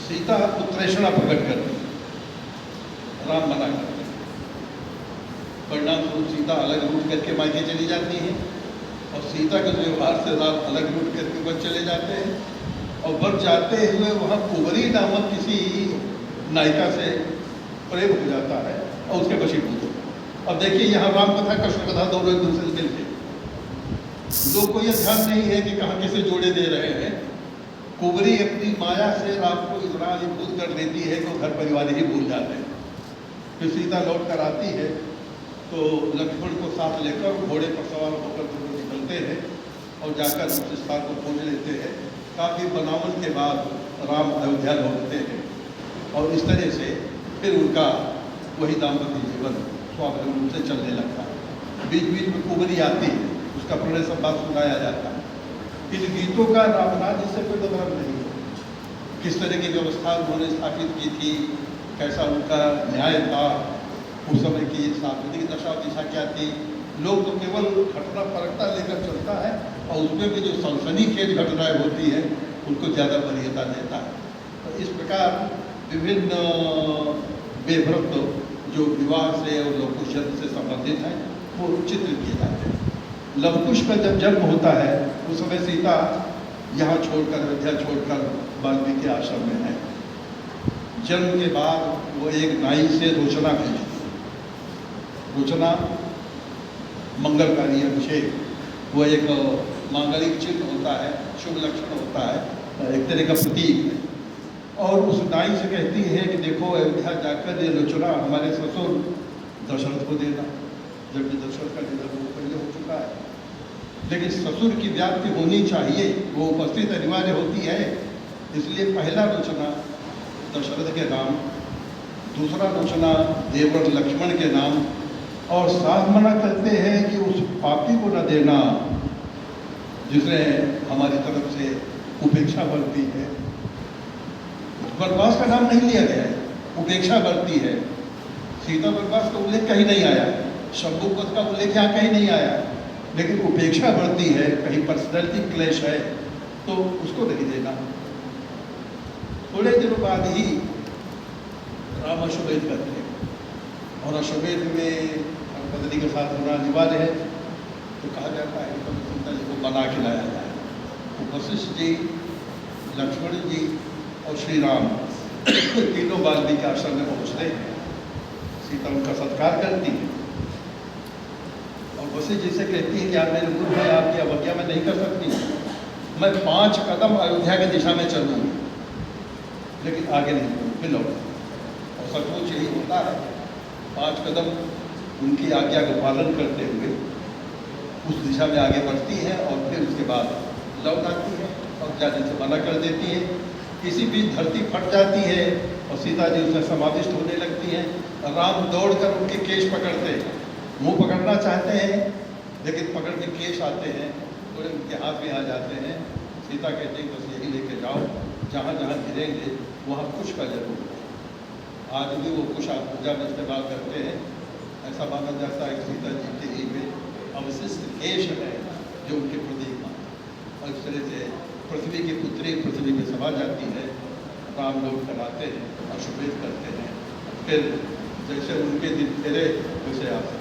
सीता उत्तरेषणा प्रकट करती है, राम मना करते हैं। परिणाम स्वरूप सीता अलग रूट करके मायके चली जाती है और सीता के व्यवहार से राम अलग रूट करके वन चले जाते हैं और वन जाते हुए वहाँ कुंवरी नामक किसी नायिका से प्रेम हो जाता है और उसके वशीभूत होता है। अब देखिए यहाँ राम कथा कृष्ण कथा दोनों एक दूसरे से मिलते लोग को यह ध्यान नहीं है कि कहाँ किसे जोड़े दे रहे हैं। कुंवरी अपनी माया से राम को इतना अभिभूत कर देती है कि वो घर परिवार ही भूल जाते हैं। फिर सीता लौट कर आती है तो लक्ष्मण को साथ लेकर घोड़े पर सवार होकर दोनों निकलते हैं और जाकर उस स्थान को खोज लेते हैं। काफ़ी बनावन के बाद राम अयोध्या लौटते हैं और इस तरह से फिर उनका वही दाम्पत्य जीवन स्वाभाविक रूप से चलने लगता है। बीच बीच में कुंवरी आती है, उसका प्रणय संवाद सुनाया जाता है। इन गीतों का रामराज से कोई मतलब नहीं है। किस तरह की व्यवस्था उन्होंने स्थापित की थी, कैसा उनका न्याय था, उस समय की सांस्कृतिक दशा दिशा क्या थी। लोग तो केवल घटना परकता लेकर चलता है और उसमें भी जो सनसनीखेज घटनाएं होती हैं उनको ज़्यादा वरीयता देता है। तो इस प्रकार विभिन्न बेभ्रत जो विवाह से और लवकुश जन्म से संबंधित हैं वो चित्र किए जाते हैं। लवकुश का जब जन्म होता है उस समय सीता यहाँ छोड़कर अयोध्या छोड़कर वाल्मीकि आश्रम में है। जन्म के बाद वो एक नाई से रोचना भेजती है। रोचना मंगलकारी अभिषेक, वो एक मांगलिक चिन्ह होता है, शुभ लक्षण होता है, एक तरह का प्रतीक है। और उस नाई से कहती है कि देखो अयोध्या जाकर ये रोचना हमारे ससुर दशरथ को देना, जबकि दशरथ का निधन पहले हो चुका है। लेकिन ससुर की व्याप्ति होनी चाहिए, वो उपस्थित अनिवार्य होती है। इसलिए पहला रोचना दशरथ के नाम, दूसरा रोचना देवर लक्ष्मण के नाम, और साफ मना करते हैं कि उस पापी को न देना जिसने हमारी तरफ से उपेक्षा बरती है। वनवास का नाम नहीं लिया गया है, उपेक्षा बरती है। सीता वनवास का उल्लेख कहीं नहीं आया, शंभुवध का उल्लेख यहाँ कहीं नहीं आया, लेकिन उपेक्षा बढ़ती है, कहीं पर्सनैलिटी क्लेश है तो उसको नहीं देना। थोड़े दिनों बाद ही राम अश्वमेध करते हैं और अश्वमेध में पत्नी के साथ होना अनिवार्य है। तो कहा जाता है कि सीता जी को बना के लाया जाए। तो वशिष्ठ जी, लक्ष्मण जी और श्री राम तीनों वाल्मीकि आश्रम में पहुँचते हैं। सीता उनका सत्कार करती है और वशिष्ठ जी से कहती है कि यार मेरे गुरु भाई आपकी अवज्ञा में नहीं कर सकती, मैं 5 कदम अयोध्या की दिशा में चलूँगी लेकिन आगे नहीं बढ़ूँगी, लौट। और सचमुच यही होता है, 5 कदम उनकी आज्ञा का पालन करते हुए उस दिशा में आगे बढ़ती है और फिर उसके बाद लौट आती है और जाने से मना कर देती है। किसी बीच धरती फट जाती है और सीता जी उसमें समाविष्ट होने लगती हैं। राम दौड़कर उनके केश पकड़ते हैं, मुंह पकड़ना चाहते हैं लेकिन पकड़ के केश आते हैं, थोड़े उनके हाथ में आ जाते हैं। सीता कहते हैं बस यही लेके जाओ, जहाँ जहाँ गिरेंगे वहाँ कुश का जरूर है। आज भी वो कुश आप पूजा में इस्तेमाल करते हैं। ऐसा माना जाता है कि सीता जी के ही में अवशिष्ट केश है जो उनके प्रतीक मानते। और इस तरह से पृथ्वी की पुत्री पृथ्वी में समा जाती है। राम लोग कराते हैं, अश्वमेध करते हैं, फिर जैसे उनके दिन फेरे वैसे आप